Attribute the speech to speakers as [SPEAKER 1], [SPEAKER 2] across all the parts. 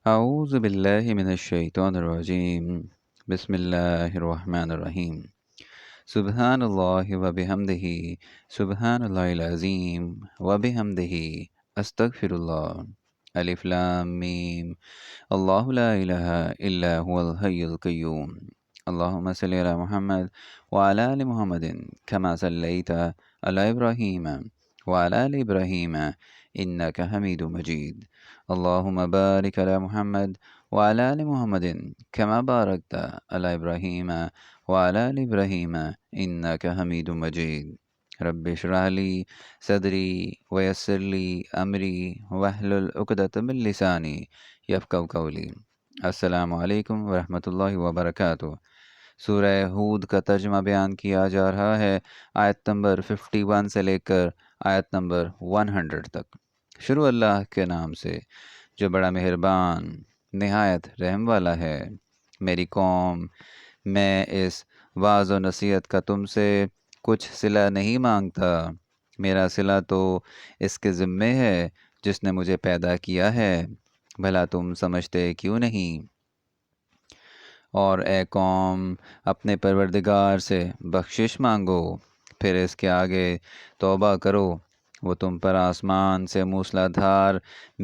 [SPEAKER 1] أعوذ بالله من الشيطان الرجيم بسم الله الرحمن الرحيم سبحان الله وبحمده سبحان الله العظيم وبحمده أستغفر الله ألف لام ميم الله لا إله إلا هو الحي القيوم اللهم صل على محمد وعلى آل محمد كما صليت على إبراهيم وعلى آل إبراهيم إنك حميد مجيد اللهم بارك على محمد وعلى آل محمد كما باركت على إبراهيم وعلى آل إبراهيم إنك حميد مجيد رب اشرح لي صدري ويسر لي أمري واحلل عقدة من لساني یفقہوا قولی۔ السلام علیکم ورحمۃ اللہ وبرکاتہ۔ سورہ ہود کا ترجمہ بیان کیا جا رہا ہے آیت نمبر 51 سے لے کر آیت نمبر 100 تک۔ شروع اللہ کے نام سے جو بڑا مہربان نہایت رحم والا ہے۔ میری قوم، میں اس وعظ و نصیحت کا تم سے کچھ صلہ نہیں مانگتا، میرا صلہ تو اس کے ذمے ہے جس نے مجھے پیدا کیا ہے، بھلا تم سمجھتے کیوں نہیں؟ اور اے قوم، اپنے پروردگار سے بخشش مانگو، پھر اس کے آگے توبہ کرو، وہ تم پر آسمان سے موسلا دھار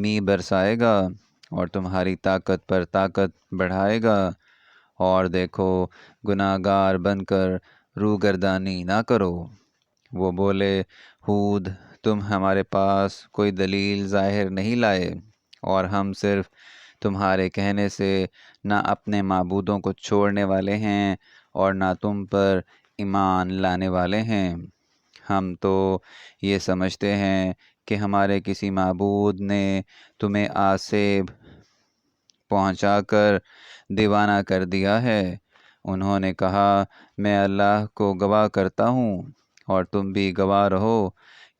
[SPEAKER 1] می برسائے گا اور تمہاری طاقت پر طاقت بڑھائے گا، اور دیکھو گناہ گار بن کر روگردانی نہ کرو۔ وہ بولے، ہود، تم ہمارے پاس کوئی دلیل ظاہر نہیں لائے، اور ہم صرف تمہارے کہنے سے نہ اپنے معبودوں کو چھوڑنے والے ہیں اور نہ تم پر ایمان لانے والے ہیں۔ ہم تو یہ سمجھتے ہیں کہ ہمارے کسی معبود نے تمہیں آسیب پہنچا کر دیوانہ کر دیا ہے۔ انہوں نے کہا، میں اللہ کو گواہ کرتا ہوں اور تم بھی گواہ رہو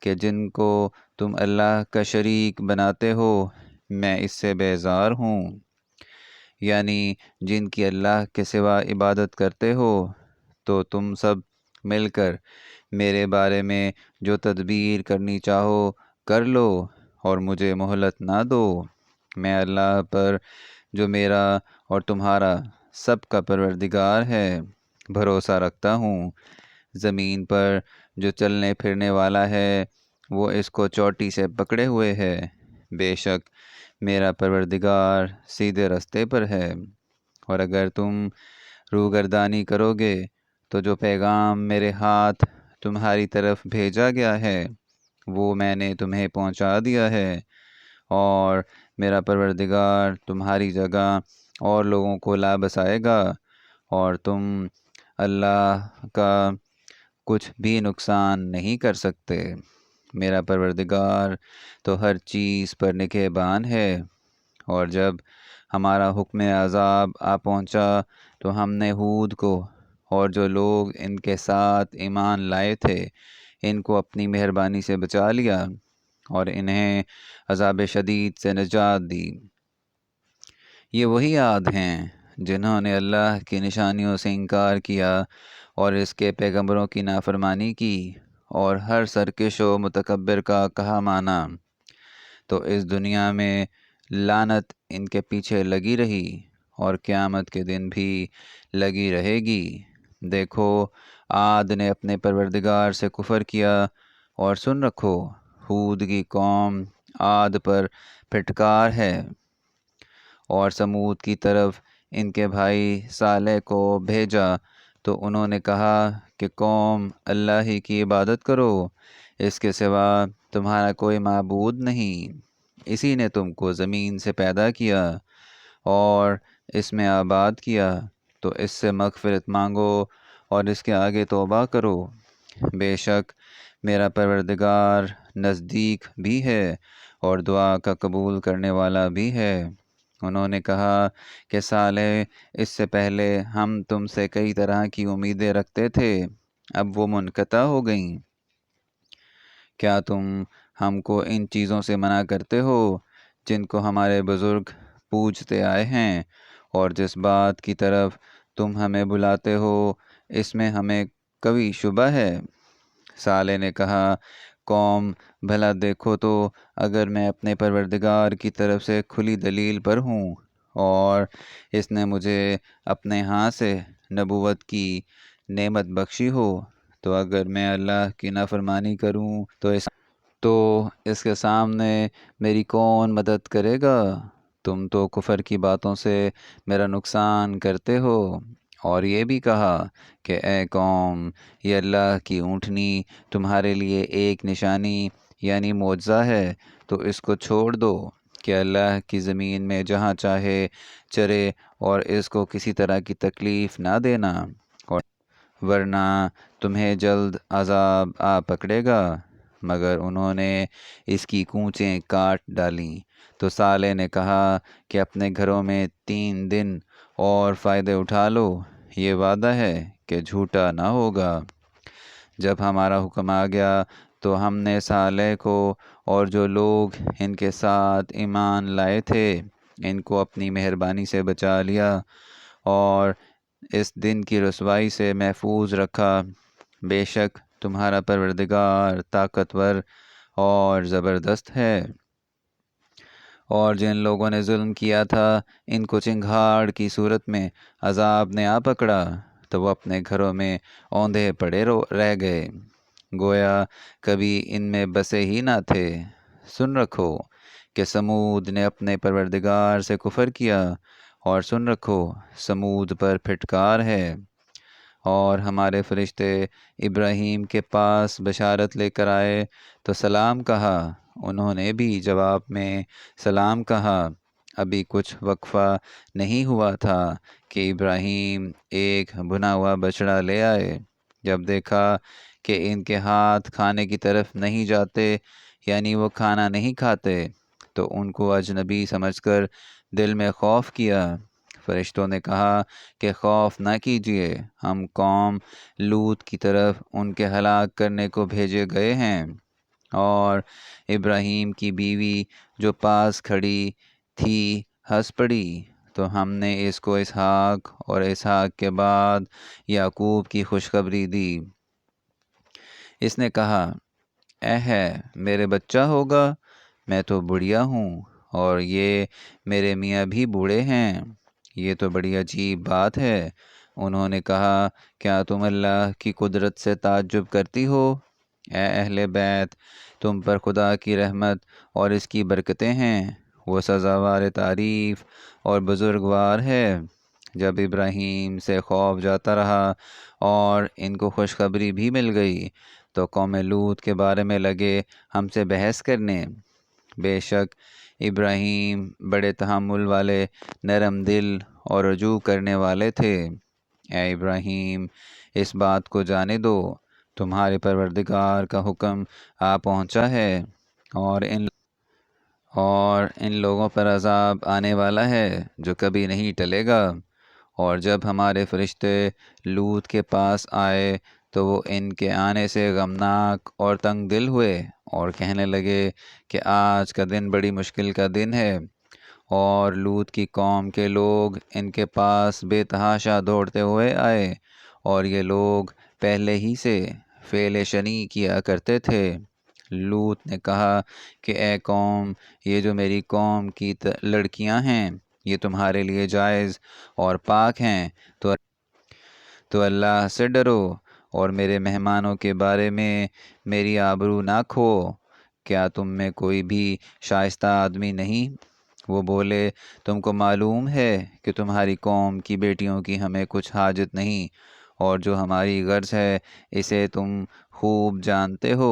[SPEAKER 1] کہ جن کو تم اللہ کا شریک بناتے ہو میں اس سے بیزار ہوں، یعنی جن کی اللہ کے سوا عبادت کرتے ہو، تو تم سب مل کر میرے بارے میں جو تدبیر کرنی چاہو کر لو اور مجھے مہلت نہ دو۔ میں اللہ پر جو میرا اور تمہارا سب کا پروردگار ہے بھروسہ رکھتا ہوں۔ زمین پر جو چلنے پھرنے والا ہے وہ اس کو چوٹی سے پکڑے ہوئے ہے، بے شک میرا پروردگار سیدھے رستے پر ہے۔ اور اگر تم روگردانی کرو گے تو جو پیغام میرے ہاتھ تمہاری طرف بھیجا گیا ہے وہ میں نے تمہیں پہنچا دیا ہے، اور میرا پروردگار تمہاری جگہ اور لوگوں کو لا بسائے گا، اور تم اللہ کا کچھ بھی نقصان نہیں کر سکتے۔ میرا پروردگار تو ہر چیز پر نگہبان ہے۔ اور جب ہمارا حکم عذاب آ پہنچا تو ہم نے ہود کو اور جو لوگ ان کے ساتھ ایمان لائے تھے ان کو اپنی مہربانی سے بچا لیا اور انہیں عذاب شدید سے نجات دی۔ یہ وہی عاد ہیں جنہوں نے اللہ کی نشانیوں سے انکار کیا اور اس کے پیغمبروں کی نافرمانی کی، اور ہر سرکش و متکبر کا کہا مانا، تو اس دنیا میں لعنت ان کے پیچھے لگی رہی اور قیامت کے دن بھی لگی رہے گی۔ دیکھو عاد نے اپنے پروردگار سے کفر کیا، اور سن رکھو ہود کی قوم عاد پر پھٹکار ہے۔ اور سمود کی طرف ان کے بھائی صالح کو بھیجا تو انہوں نے کہا کہ قوم، اللہ ہی کی عبادت کرو، اس کے سوا تمہارا کوئی معبود نہیں۔ اسی نے تم کو زمین سے پیدا کیا اور اس میں آباد کیا، تو اس سے مغفرت مانگو اور اس کے آگے توبہ کرو، بے شک میرا پروردگار نزدیک بھی ہے اور دعا کا قبول کرنے والا بھی ہے۔ انہوں نے کہا کہ صالح، اس سے پہلے ہم تم سے کئی طرح کی امیدیں رکھتے تھے، اب وہ منقطع ہو گئیں۔ کیا تم ہم کو ان چیزوں سے منع کرتے ہو جن کو ہمارے بزرگ پوجتے آئے ہیں، اور جس بات کی طرف تم ہمیں بلاتے ہو اس میں ہمیں کوئی شبہ ہے؟ صالح نے کہا، قوم، بھلا دیکھو تو اگر میں اپنے پروردگار کی طرف سے کھلی دلیل پر ہوں اور اس نے مجھے اپنے ہاں سے نبوت کی نعمت بخشی ہو، تو اگر میں اللہ کی نافرمانی کروں تو اس کے سامنے میری کون مدد کرے گا؟ تم تو کفر کی باتوں سے میرا نقصان کرتے ہو۔ اور یہ بھی کہا کہ اے قوم، یہ اللہ کی اونٹنی تمہارے لیے ایک نشانی یعنی معجزہ ہے، تو اس کو چھوڑ دو کہ اللہ کی زمین میں جہاں چاہے چرے، اور اس کو کسی طرح کی تکلیف نہ دینا، ورنہ تمہیں جلد عذاب آ پکڑے گا۔ مگر انہوں نے اس کی کونچیں کاٹ ڈالیں۔ تو صالح نے کہا کہ اپنے گھروں میں 3 دن اور فائدے اٹھا لو، یہ وعدہ ہے کہ جھوٹا نہ ہوگا۔ جب ہمارا حکم آ گیا تو ہم نے صالح کو اور جو لوگ ان کے ساتھ ایمان لائے تھے ان کو اپنی مہربانی سے بچا لیا اور اس دن کی رسوائی سے محفوظ رکھا۔ بے شک تمہارا پروردگار طاقتور اور زبردست ہے۔ اور جن لوگوں نے ظلم کیا تھا ان کو چنگھاڑ کی صورت میں عذاب نے آ پکڑا تو وہ اپنے گھروں میں اوندھے پڑے رہ گئے، گویا کبھی ان میں بسے ہی نہ تھے۔ سن رکھو کہ سمود نے اپنے پروردگار سے کفر کیا، اور سن رکھو سمود پر پھٹکار ہے۔ اور ہمارے فرشتے ابراہیم کے پاس بشارت لے کر آئے تو سلام کہا، انہوں نے بھی جواب میں سلام کہا۔ ابھی کچھ وقفہ نہیں ہوا تھا کہ ابراہیم ایک بھنا ہوا بچڑا لے آئے۔ جب دیکھا کہ ان کے ہاتھ کھانے کی طرف نہیں جاتے یعنی وہ کھانا نہیں کھاتے، تو ان کو اجنبی سمجھ کر دل میں خوف کیا۔ فرشتوں نے کہا کہ خوف نہ کیجیے، ہم قوم لوط کی طرف ان کے ہلاک کرنے کو بھیجے گئے ہیں۔ اور ابراہیم کی بیوی جو پاس کھڑی تھی ہنس پڑی، تو ہم نے اس کو اسحاق اور اسحاق کے بعد یعقوب کی خوشخبری دی۔ اس نے کہا، اے ہے میرے بچہ ہوگا، میں تو بڑھیا ہوں اور یہ میرے میاں بھی بوڑھے ہیں، یہ تو بڑی عجیب بات ہے۔ انہوں نے کہا، کیا تم اللہ کی قدرت سے تعجب کرتی ہو؟ اے اہل بیت، تم پر خدا کی رحمت اور اس کی برکتیں ہیں، وہ سزاوار تعریف اور بزرگوار ہے۔ جب ابراہیم سے خوف جاتا رہا اور ان کو خوشخبری بھی مل گئی تو قوم لوط کے بارے میں لگے ہم سے بحث کرنے۔ بے شک ابراہیم بڑے تحمل والے، نرم دل اور رجوع کرنے والے تھے۔ اے ابراہیم، اس بات کو جانے دو، تمہارے پروردگار کا حکم آ پہنچا ہے، اور ان لوگوں پر عذاب آنے والا ہے جو کبھی نہیں ٹلے گا۔ اور جب ہمارے فرشتے لوط کے پاس آئے تو وہ ان کے آنے سے غمناک اور تنگ دل ہوئے اور کہنے لگے کہ آج کا دن بڑی مشکل کا دن ہے۔ اور لوط کی قوم کے لوگ ان کے پاس بے تحاشا دوڑتے ہوئے آئے، اور یہ لوگ پہلے ہی سے فعل شنیع کیا کرتے تھے۔ لوط نے کہا کہ اے قوم، یہ جو میری قوم کی لڑکیاں ہیں یہ تمہارے لیے جائز اور پاک ہیں، تو اللہ سے ڈرو اور میرے مہمانوں کے بارے میں میری آبرو نہ کھو۔ کیا تم میں کوئی بھی شائستہ آدمی نہیں؟ وہ بولے، تم کو معلوم ہے کہ تمہاری قوم کی بیٹیوں کی ہمیں کچھ حاجت نہیں، اور جو ہماری غرض ہے اسے تم خوب جانتے ہو۔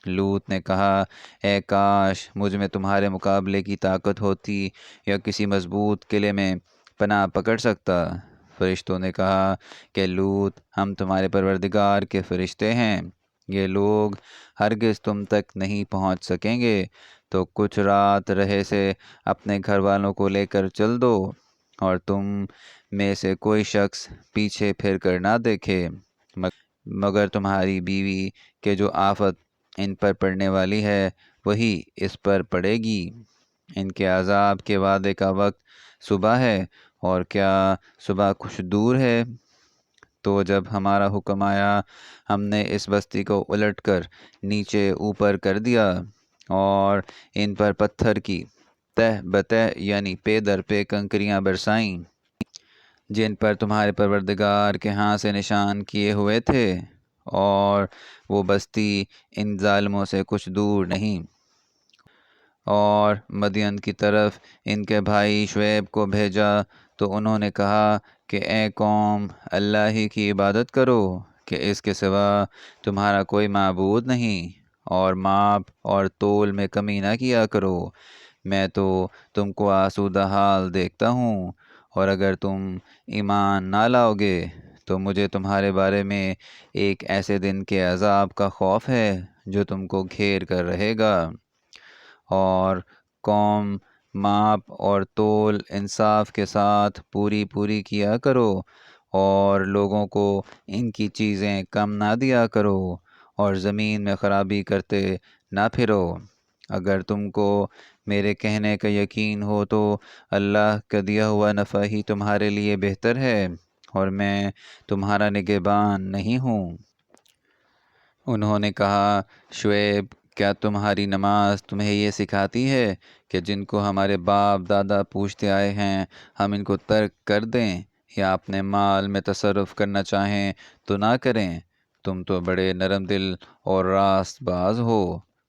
[SPEAKER 1] لوط نے کہا، اے کاش مجھ میں تمہارے مقابلے کی طاقت ہوتی یا کسی مضبوط قلعے میں پناہ پکڑ سکتا۔ فرشتوں نے کہا کہ لوط، ہم تمہارے پروردگار کے فرشتے ہیں، یہ لوگ ہرگز تم تک نہیں پہنچ سکیں گے، تو کچھ رات رہے سے اپنے گھر والوں کو لے کر چل دو، اور تم میں سے کوئی شخص پیچھے پھر کر نہ دیکھے، مگر تمہاری بیوی کہ جو آفت ان پر پڑنے والی ہے وہی اس پر پڑے گی۔ ان کے عذاب کے وعدے کا وقت صبح ہے، اور کیا صبح کچھ دور ہے؟ تو جب ہمارا حکم آیا ہم نے اس بستی کو الٹ کر نیچے اوپر کر دیا اور ان پر پتھر کی تہ بتہ یعنی پے در پے کنکریاں برسائیں، جن پر تمہارے پروردگار کے ہاں سے نشان کیے ہوئے تھے، اور وہ بستی ان ظالموں سے کچھ دور نہیں۔ اور مدین کی طرف ان کے بھائی شعیب کو بھیجا تو انہوں نے کہا کہ اے قوم، اللہ ہی کی عبادت کرو کہ اس کے سوا تمہارا کوئی معبود نہیں، اور ماپ اور تول میں کمی نہ کیا کرو۔ میں تو تم کو آسودہ حال دیکھتا ہوں، اور اگر تم ایمان نہ لاؤ گے تو مجھے تمہارے بارے میں ایک ایسے دن کے عذاب کا خوف ہے جو تم کو گھیر کر رہے گا۔ اور قوم، ماپ اور تول انصاف کے ساتھ پوری کیا کرو، اور لوگوں کو ان کی چیزیں کم نہ دیا کرو، اور زمین میں خرابی کرتے نہ پھرو۔ اگر تم کو میرے کہنے کا یقین ہو تو اللہ کا دیا ہوا نفع ہی تمہارے لیے بہتر ہے، اور میں تمہارا نگہبان نہیں ہوں۔ انہوں نے کہا، شعیب، کیا تمہاری نماز تمہیں یہ سکھاتی ہے کہ جن کو ہمارے باپ دادا پوچھتے آئے ہیں ہم ان کو ترک کر دیں یا اپنے مال میں تصرف کرنا چاہیں تو نہ کریں؟ تم تو بڑے نرم دل اور راست باز ہو۔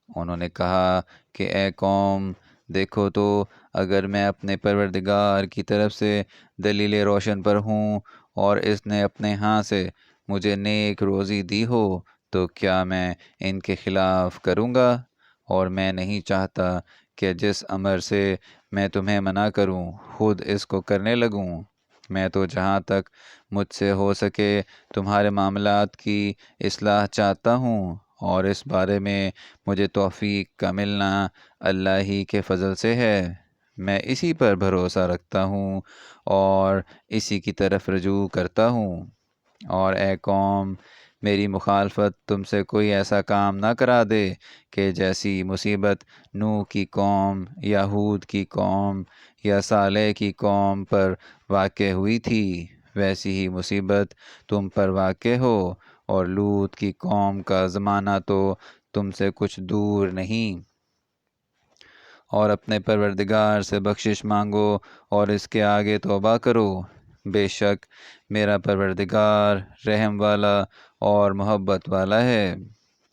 [SPEAKER 1] انہوں نے کہا کہ اے قوم، دیکھو تو اگر میں اپنے پروردگار کی طرف سے دلیل روشن پر ہوں اور اس نے اپنے ہاں سے مجھے نیک روزی دی ہو تو کیا میں ان کے خلاف کروں گا؟ اور میں نہیں چاہتا کہ جس امر سے میں تمہیں منع کروں خود اس کو کرنے لگوں۔ میں تو جہاں تک مجھ سے ہو سکے تمہارے معاملات کی اصلاح چاہتا ہوں، اور اس بارے میں مجھے توفیق کا ملنا اللہ ہی کے فضل سے ہے۔ میں اسی پر بھروسہ رکھتا ہوں اور اسی کی طرف رجوع کرتا ہوں۔ اور اے قوم، میری مخالفت تم سے کوئی ایسا کام نہ کرا دے کہ جیسی مصیبت نوح کی قوم یا ہود کی قوم یا صالح کی قوم پر واقع ہوئی تھی، ویسی ہی مصیبت تم پر واقع ہو۔ اور لوط کی قوم کا زمانہ تو تم سے کچھ دور نہیں۔ اور اپنے پروردگار سے بخشش مانگو اور اس کے آگے توبہ کرو، بے شک میرا پروردگار رحم والا اور محبت والا ہے۔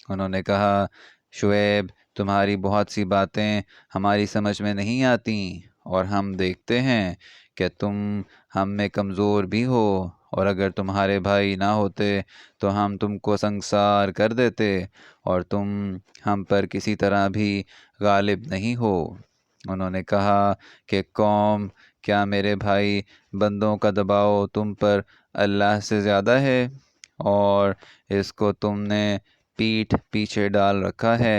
[SPEAKER 1] انہوں نے کہا، شعیب، تمہاری بہت سی باتیں ہماری سمجھ میں نہیں آتیں، اور ہم دیکھتے ہیں کہ تم ہم میں کمزور بھی ہو، اور اگر تمہارے بھائی نہ ہوتے تو ہم تم کو سنگسار کر دیتے، اور تم ہم پر کسی طرح بھی غالب نہیں ہو۔ انہوں نے کہا کہ قوم، کیا میرے بھائی بندوں کا دباؤ تم پر اللہ سے زیادہ ہے، اور اس کو تم نے پیٹھ پیچھے ڈال رکھا ہے؟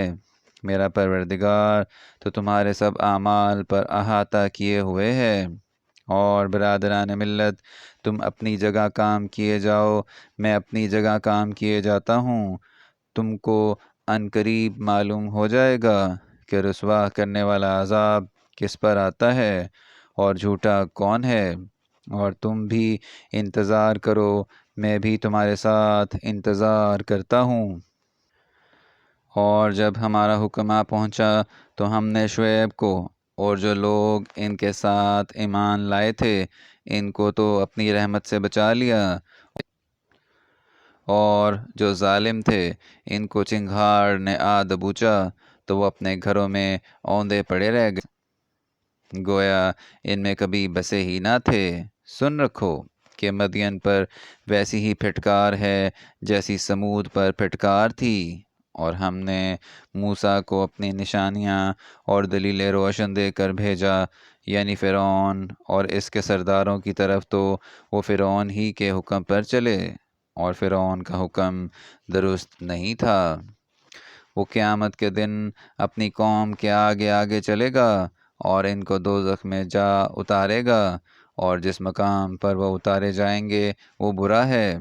[SPEAKER 1] میرا پروردگار تو تمہارے سب اعمال پر احاطہ کیے ہوئے ہے۔ اور برادران ملت، تم اپنی جگہ کام کیے جاؤ، میں اپنی جگہ کام کیے جاتا ہوں۔ تم کو عنقریب معلوم ہو جائے گا کہ رسوا کرنے والا عذاب کس پر آتا ہے اور جھوٹا کون ہے۔ اور تم بھی انتظار کرو، میں بھی تمہارے ساتھ انتظار کرتا ہوں۔ اور جب ہمارا حکم آ پہنچا تو ہم نے شعیب کو اور جو لوگ ان کے ساتھ ایمان لائے تھے ان کو تو اپنی رحمت سے بچا لیا، اور جو ظالم تھے ان کو چنگھاڑ نے آ دبوچا تو وہ اپنے گھروں میں اوندے پڑے رہ گئے، گویا ان میں کبھی بسے ہی نہ تھے۔ سن رکھو کہ مدین پر ویسی ہی پھٹکار ہے جیسی سمود پر پھٹکار تھی، اور ہم نے موسیٰ کو اپنی نشانیاں اور دلیلیں روشن دے کر بھیجا، یعنی فرعون اور اس کے سرداروں کی طرف تو وہ فرعون ہی کے حکم پر چلے، اور فرعون کا حکم درست نہیں تھا۔ وہ قیامت کے دن اپنی قوم کے آگے آگے چلے گا اور ان کو دوزخ میں جا اتارے گا، اور جس مقام پر وہ اتارے جائیں گے وہ برا ہے۔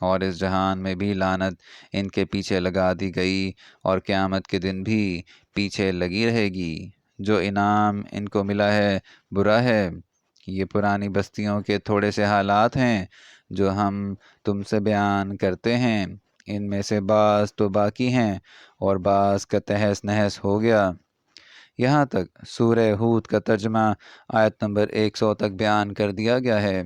[SPEAKER 1] اور اس جہان میں بھی لعنت ان کے پیچھے لگا دی گئی، اور قیامت کے دن بھی پیچھے لگی رہے گی۔ جو انعام ان کو ملا ہے برا ہے۔ یہ پرانی بستیوں کے تھوڑے سے حالات ہیں جو ہم تم سے بیان کرتے ہیں، ان میں سے بعض تو باقی ہیں اور بعض کا تہس نہس ہو گیا۔ یہاں تک سورہ ہود کا ترجمہ آیت نمبر 100 تک بیان کر دیا گیا ہے۔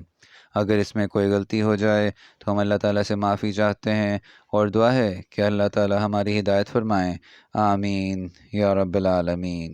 [SPEAKER 1] اگر اس میں کوئی غلطی ہو جائے تو ہم اللہ تعالیٰ سے معافی چاہتے ہیں اور دعا ہے کہ اللہ تعالیٰ ہماری ہدایت فرمائیں۔ آمین یا رب العالمین۔